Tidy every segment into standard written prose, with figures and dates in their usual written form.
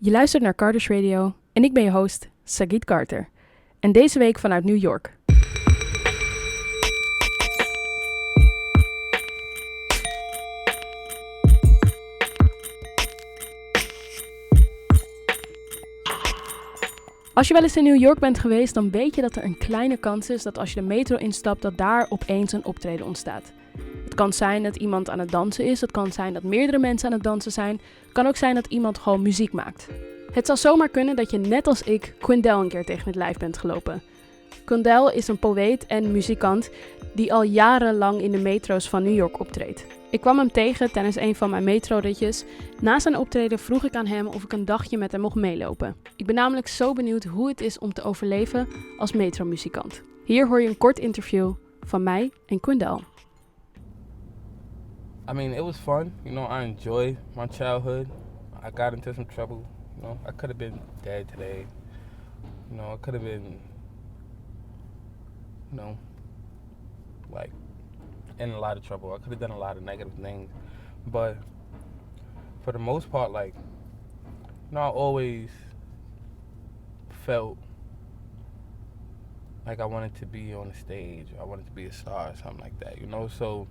Je luistert naar Cartish Radio en ik ben je host, Sagid Carter. En deze week vanuit New York. Als je wel eens in New York bent geweest, dan weet je dat er een kleine kans is dat als je de metro instapt, dat daar opeens een optreden ontstaat. Het kan zijn dat iemand aan het dansen is, het kan zijn dat meerdere mensen aan het dansen zijn, het kan ook zijn dat iemand gewoon muziek maakt. Het zou zomaar kunnen dat je net als ik Quindell een keer tegen het lijf bent gelopen. Quindell is een poëet en muzikant die al jarenlang in de metro's van New York optreedt. Ik kwam hem tegen tijdens een van mijn metroritjes. Na zijn optreden vroeg ik aan hem of ik een dagje met hem mocht meelopen. Ik ben namelijk zo benieuwd hoe het is om te overleven als metromuzikant. Hier hoor je een kort interview van mij en Quindell. I mean, it was fun. You know, I enjoyed my childhood. I got into some trouble. You know, I could have been dead today. You know, I could have been, like, in a lot of trouble. I could have done a lot of negative things. But for the most part, like, I always felt like I wanted to be on the stage. Or I wanted to be a star or something like that, So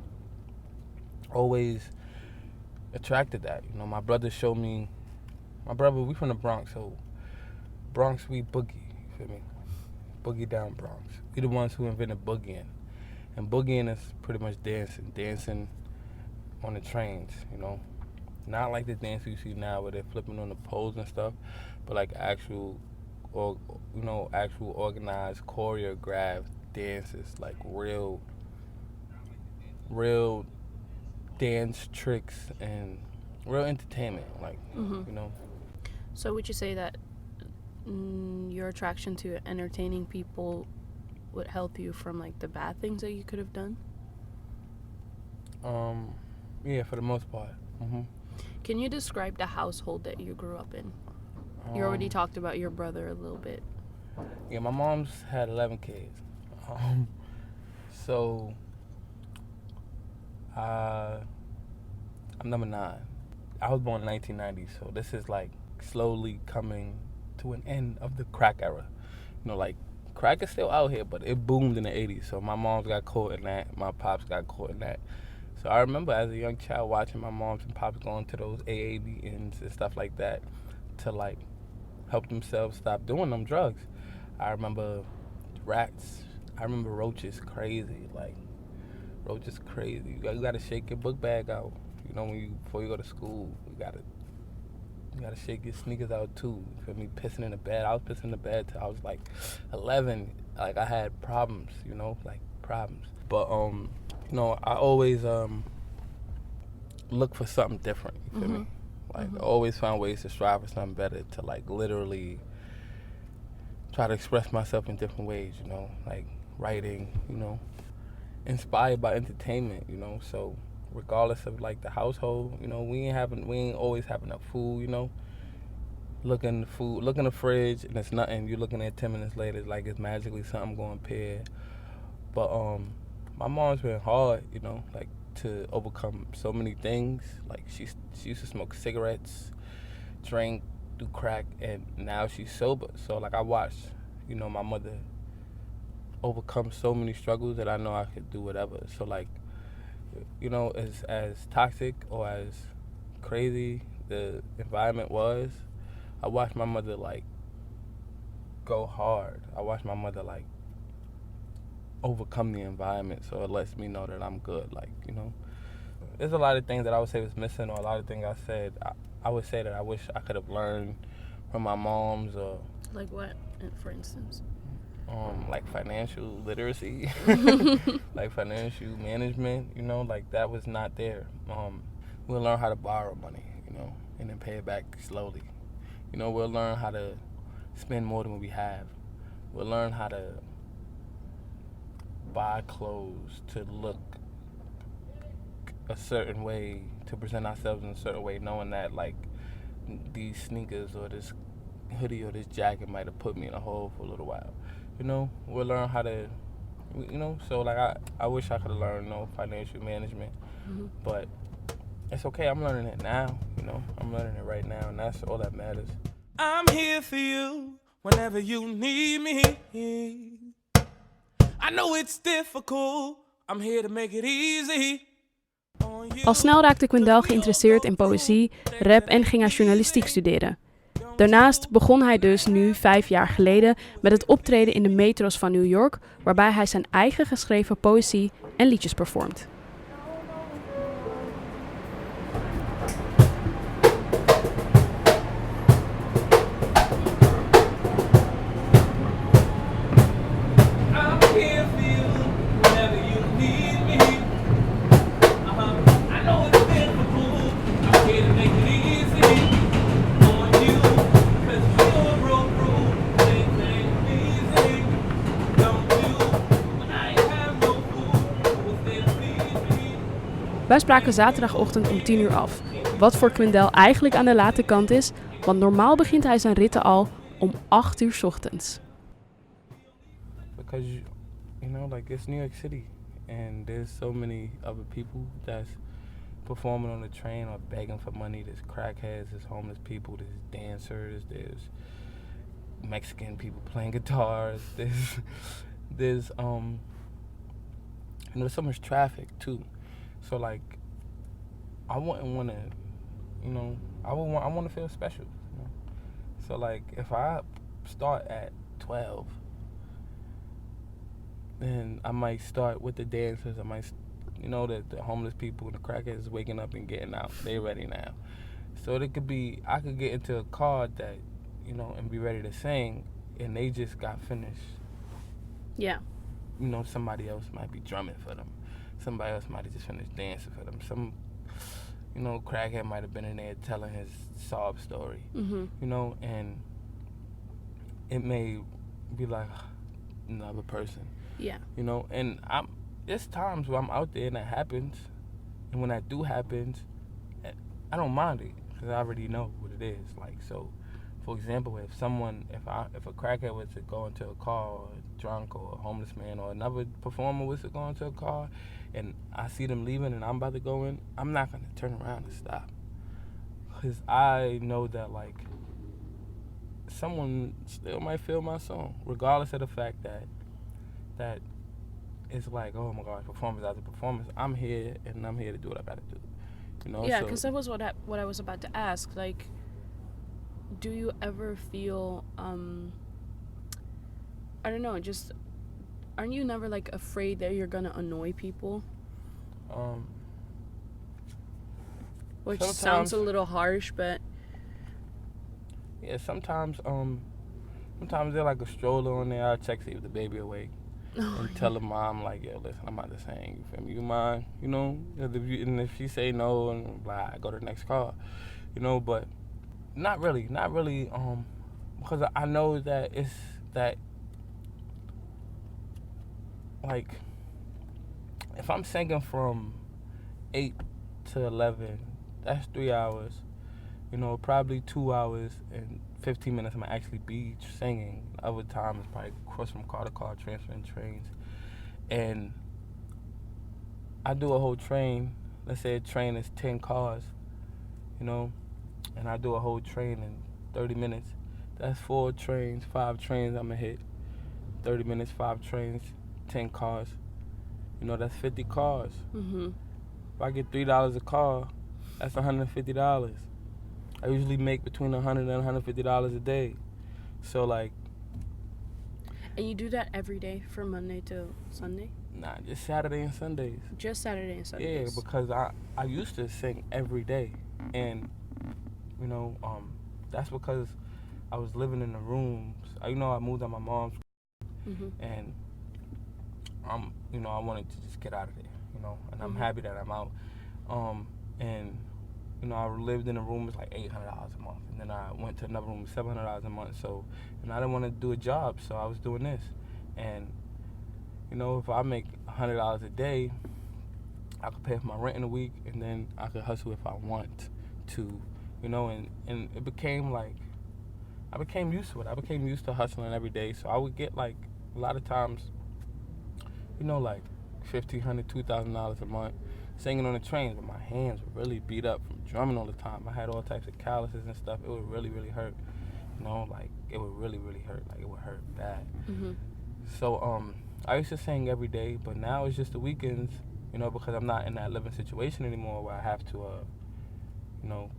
always attracted that. My brother showed me. My brother, we from the Bronx, so Bronx, we boogie, you feel me? Boogie down Bronx. We the ones who invented boogieing. And boogieing is pretty much dancing on the trains, Not like the dance you see now where they're flipping on the poles and stuff, but like actual organized, choreographed dances, like real dance tricks and real entertainment, So would you say that your attraction to entertaining people would help you from like the bad things that you could have done? Yeah, for the most part. Can you describe the household that you grew up in? You already talked about your brother a little bit. Yeah, my mom's had 11 kids. So I'm number 9. I was born in 1990, so this is like slowly coming to an end of the crack era. Crack is still out here, but it boomed in the 80s. So my mom's got caught in that. My pops got caught in that. So I remember as a young child watching my moms and pops going to those AA meetings and stuff like that to like help themselves stop doing them drugs. I remember rats. I remember roaches crazy. Roaches crazy. You gotta shake your book bag out. Before you go to school, you gotta shake your sneakers out too. You feel me? Pissing in the bed. I was pissing in the bed till I was like 11. Like I had problems, problems. But I always look for something different. You feel me? I always found ways to strive for something better, to like literally try to express myself in different ways. Like writing. Inspired by entertainment. So regardless of like the household, we ain't always have enough food. Look in the fridge and it's nothing. You're looking at 10 minutes later, it's like it's magically something going pear. But my mom's been hard, like to overcome so many things. Like she used to smoke cigarettes, drink, do crack, and now she's sober. So like I watched, my mother overcome so many struggles that I know I could do whatever. So like, as toxic or as crazy the environment was, I watched my mother like go hard. I watched my mother like overcome the environment, so it lets me know that I'm good. There's a lot of things that I would say was missing, or a lot of things I said I would say that I wish I could have learned from my moms, or Like what, for instance? Like financial literacy, like financial management, like that was not there. We'll learn how to borrow money, and then pay it back slowly. We'll learn how to spend more than we have. We'll learn how to buy clothes to look a certain way, to present ourselves in a certain way, knowing that like these sneakers or this hoodie or this jacket might have put me in a hole for a little while. We'll learn how to, so like I wish I could have learned financial management, but it's okay. I'm learning it now, I'm learning it right now, and that's all that matters. I'm here for you whenever you need me. I know it's difficult. I'm here to make it easy. Al snel raakte Quindell geïnteresseerd in poëzie, rap en ging hij journalistiek studeren. Daarnaast begon hij dus nu 5 jaar geleden met het optreden in de metro's van New York, waarbij hij zijn eigen geschreven poëzie en liedjes performt. Wij spraken zaterdagochtend om 10 uur af. Wat voor Quindell eigenlijk aan de late kant is, want normaal begint hij zijn ritten al om 8 uur 's ochtends. Because you know, like it's New York City, and there's so many other people that's performing on the train or begging for money. There's crackheads, there's homeless people, there's dancers, there's Mexican people playing guitars. There's you know, there's so much traffic too. So like, I wouldn't want to, you know, I want to feel special. You know? So like, if I start at 12, then I might start with the dancers. I might, you know, the homeless people and the crackheads waking up and getting out. They ready now. So it could be, I could get into a car that, you know, and be ready to sing, and they just got finished. Yeah. You know, somebody else might be drumming for them. Somebody else might have just finished dancing for them. Some, you know, crackhead might have been in there telling his sob story. Mm-hmm. You know, and it may be like another person. Yeah. You know, and there's times where I'm out there and that happens, and when that do happens, I don't mind it because I already know what it is. Like, so, for example, if a crackhead was to go into a car, or drunk, or a homeless man, or another performer was to go into a car, and I see them leaving and I'm about to go in, I'm not gonna turn around and stop, because I know that like someone still might feel my song, regardless of the fact that it's like, oh my God, performance after performance. I'm here and I'm here to do what I gotta do. You know? Yeah, because that was what I was about to ask. Like, do you ever feel I don't know, just aren't you never like afraid that you're gonna annoy people? Which sounds a little harsh, but yeah, sometimes they're like a stroller on there. I'll check see if the baby awake. And tell the mom like, yo, listen, I'm about to sing. You feel me? You mind? You know? And if she say no, and blah, I go to the next car. You know, but not really. Because I know that it's that. Like, if I'm singing from 8 to 11, that's 3 hours. You know, probably 2 hours and 15 minutes I'm gonna actually be singing. Other times probably cross from car to car, transferring trains. And I do a whole train. Let's say a train is 10 cars, you know, and I do a whole train in 30 minutes. That's 4 trains, 5 trains I'm gonna hit. 30 minutes, 5 trains, 10 cars. You know, that's 50 cars. Mm-hmm. If I get $3 a car, that's $150. I usually make between $100 and $150 a day. So like. And you do that every day from Monday to Sunday? Nah, just Saturday and Sundays. Just Saturday and Sundays? Yeah, because I used to sing every day. And, you know, that's because I was living in the rooms. You know, I moved out my mom's. Mm-hmm. And, you know, I wanted to just get out of there, you know. And I'm happy that I'm out. And, you know, I lived in a room, it's like $800 a month. And then I went to another room, $700 a month. So, and I didn't want to do a job, so I was doing this. And, you know, if I make $100 a day, I could pay for my rent in a week, and then I could hustle if I want to, you know. And it became like, I became used to it. I became used to hustling every day. So I would get like, a lot of times, you know, like $1,500, $2,000 a month singing on the trains, but my hands were really beat up from drumming all the time. I had all types of calluses and stuff. It would really, really hurt. You know, like it would really, really hurt. Like it would hurt bad. Mm-hmm. So I used to sing every day, but now it's just the weekends. You know, because I'm not in that living situation anymore where I have to,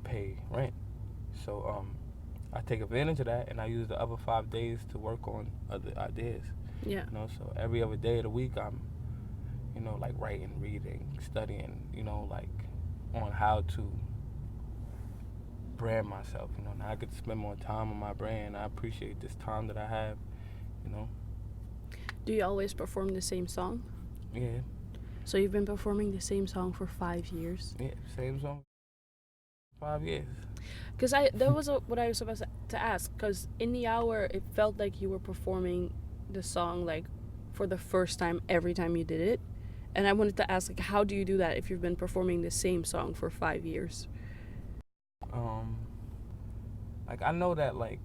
pay rent. So I take advantage of that, and I use the other 5 days to work on other ideas. Yeah. You know, so every other day of the week, I'm, like writing, reading, studying. Like on how to brand myself. Now I get to spend more time on my brand. I appreciate this time that I have. Do you always perform the same song? Yeah. So you've been performing the same song for 5 years? Yeah, same song. 5 years. Because that was what I was supposed to ask. Because in the hour, it felt like you were performing the song like for the first time every time you did it, and I wanted to ask, like, how do you do that if you've been performing the same song for 5 years? Like I know that like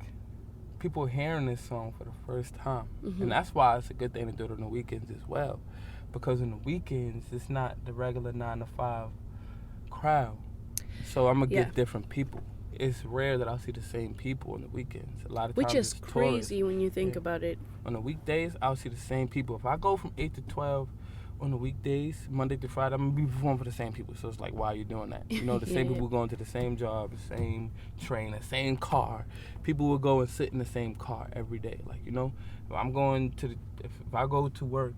people hearing this song for the first time, Mm-hmm. and that's why it's a good thing to do it on the weekends as well, because on the weekends it's not the regular 9 to 5 crowd. So I'm gonna get different people. It's rare that I'll see the same people on the weekends. A lot of times, Which is it's crazy tourists. when you think about it. On the weekdays, I'll see the same people. If I go from 8 to 12 on the weekdays, Monday to Friday, I'm gonna be performing for the same people. So it's like, why are you doing that? The same people going to the same job, the same train, the same car. People will go and sit in the same car every day. Like, if I'm going to if I go to work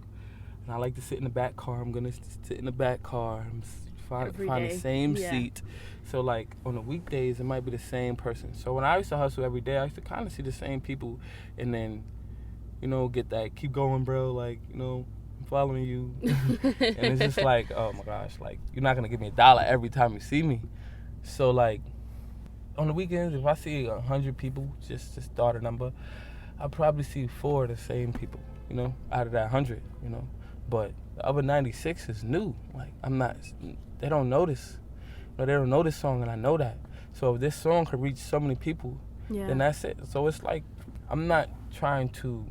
and I like to sit in the back car, I'm gonna sit in the back car and find the same seat. So like on the weekdays, it might be the same person. So when I used to hustle every day, I used to kind of see the same people, and then, get that keep going, bro. Like, I'm following you, and it's just like, oh my gosh, like you're not gonna give me $1 every time you see me. So like on the weekends, if I see 100 people, just to start a number, I'll probably see 4 of the same people, out of that 100, But the other 96 is new. Like they don't notice. They don't know this song, and I know that. So if this song could reach so many people, then that's it. So it's like I'm not trying to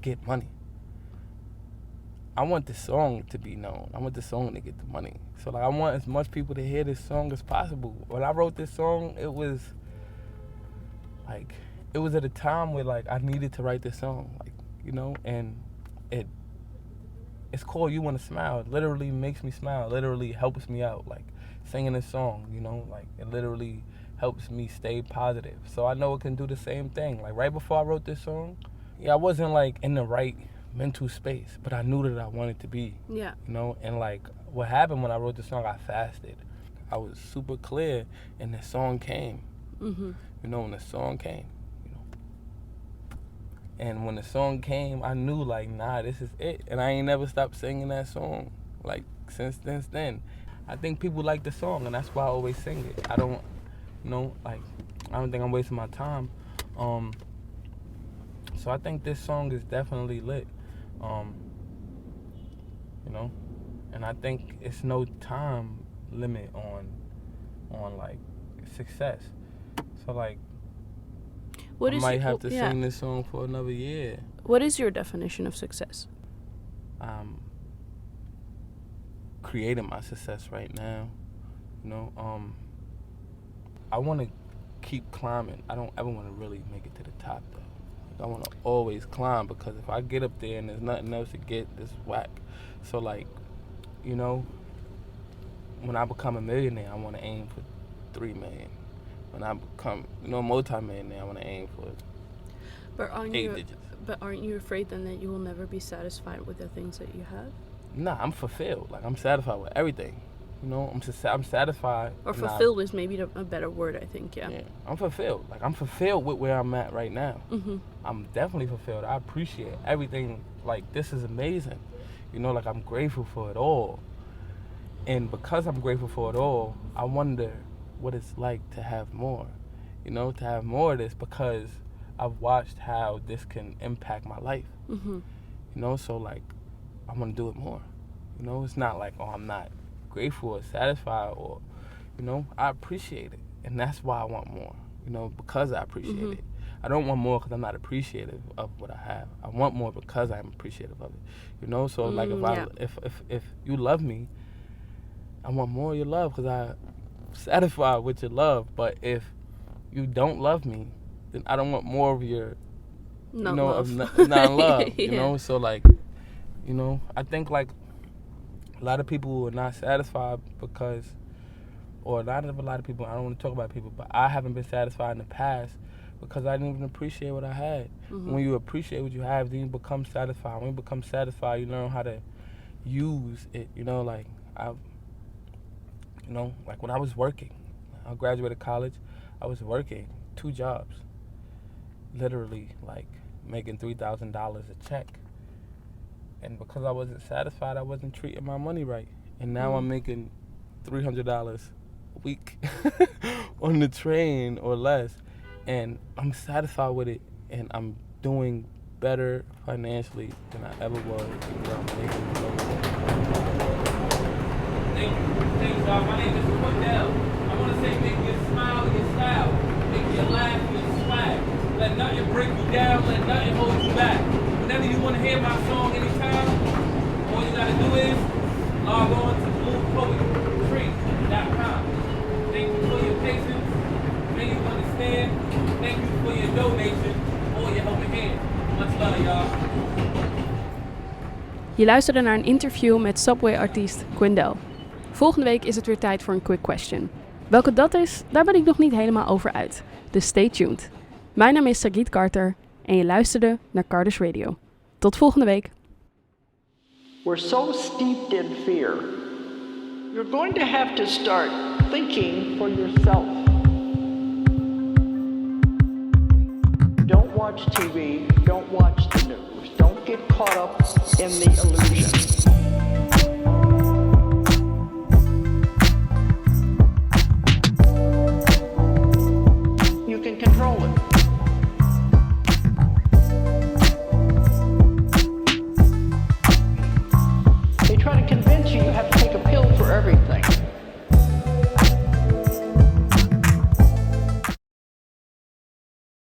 get money. I want the song to be known. I want the song to get the money. So like I want as much people to hear this song as possible. When I wrote this song, it was at a time where like I needed to write this song, like, and it's called You Wanna Smile. It literally makes me smile. It literally helps me out. Like singing this song, like it literally helps me stay positive. So I know it can do the same thing. Like right before I wrote this song, I wasn't like in the right mental space, but I knew that I wanted to be. Yeah. And like what happened when I wrote this song, I fasted. I was super clear, and the song came. Mm-hmm. When the song came. And when the song came, I knew like, nah, this is it. And I ain't never stopped singing that song like since then. I think people like the song, and that's why I always sing it. I don't, I don't think I'm wasting my time. So I think this song is definitely lit. And I think it's no time limit on like success. So like, I might have to sing this song for another year. What is your definition of success? Creating my success right now. I want to keep climbing. I don't ever want to really make it to the top though. I want to always climb, because if I get up there and there's nothing else to get, it's whack. So like, when I become a millionaire, I want to aim for 3 million. When I become, multi-millionaire, I want to aim for 8 digits. But aren't you afraid then that you will never be satisfied with the things that you have? Nah, I'm fulfilled. Like I'm satisfied with everything. I'm satisfied. Or fulfilled is maybe a better word, I think. Yeah. I'm fulfilled. Like I'm fulfilled with where I'm at right now. Mm-hmm. I'm definitely fulfilled. I appreciate everything. Like this is amazing. Like I'm grateful for it all. And because I'm grateful for it all, I wonder what it's like to have more. To have more of this, because I've watched how this can impact my life. Mm-hmm. So like I want to do it more. It's not like, oh, I'm not grateful or satisfied, or I appreciate it, and that's why I want more. Because I appreciate it. I don't want more because I'm not appreciative of what I have. I want more because I'm appreciative of it. So like if you love me, I want more of your love because I'm satisfied with your love. But if you don't love me, then I don't want more of your, Non-love. non-love, Yeah. you know? So, like, you know, I think, like, a lot of people are not satisfied because, or not a lot of people, I don't want to talk about people, but I haven't been satisfied in the past because I didn't even appreciate what I had. Mm-hmm. When you appreciate what you have, then you become satisfied. When you become satisfied, you learn how to use it, you know, like, like when I was working, I graduated college, I was working 2 jobs, literally, like, making $3,000 a check. And because I wasn't satisfied, I wasn't treating my money right. And now I'm making $300 a week on the train or less. And I'm satisfied with it. And I'm doing better financially than I ever was. Thank you, y'all. My name is Quindell. I want to say make you smile with your style. Make you laugh with your swag. Let nothing break you down. Let nothing hold you back. Whenever you want to hear my song anytime, all you gotta do is log on to bluepoetry.com. Thank you for your patience. May you understand. Thank you for your donation or your helping hand. Much love, y'all. Je luisterde naar een interview met Subway-artiest Quindell. Volgende week is het weer tijd voor een quick question. Welke dat is, daar ben ik nog niet helemaal over uit. Dus stay tuned. Mijn naam is Sagid Carter en je luisterde naar Cartish Radio. Tot volgende week. We're so steeped in fear. You're going to have to start thinking for yourself. Don't watch TV, don't watch the news, don't get caught up in the illusion.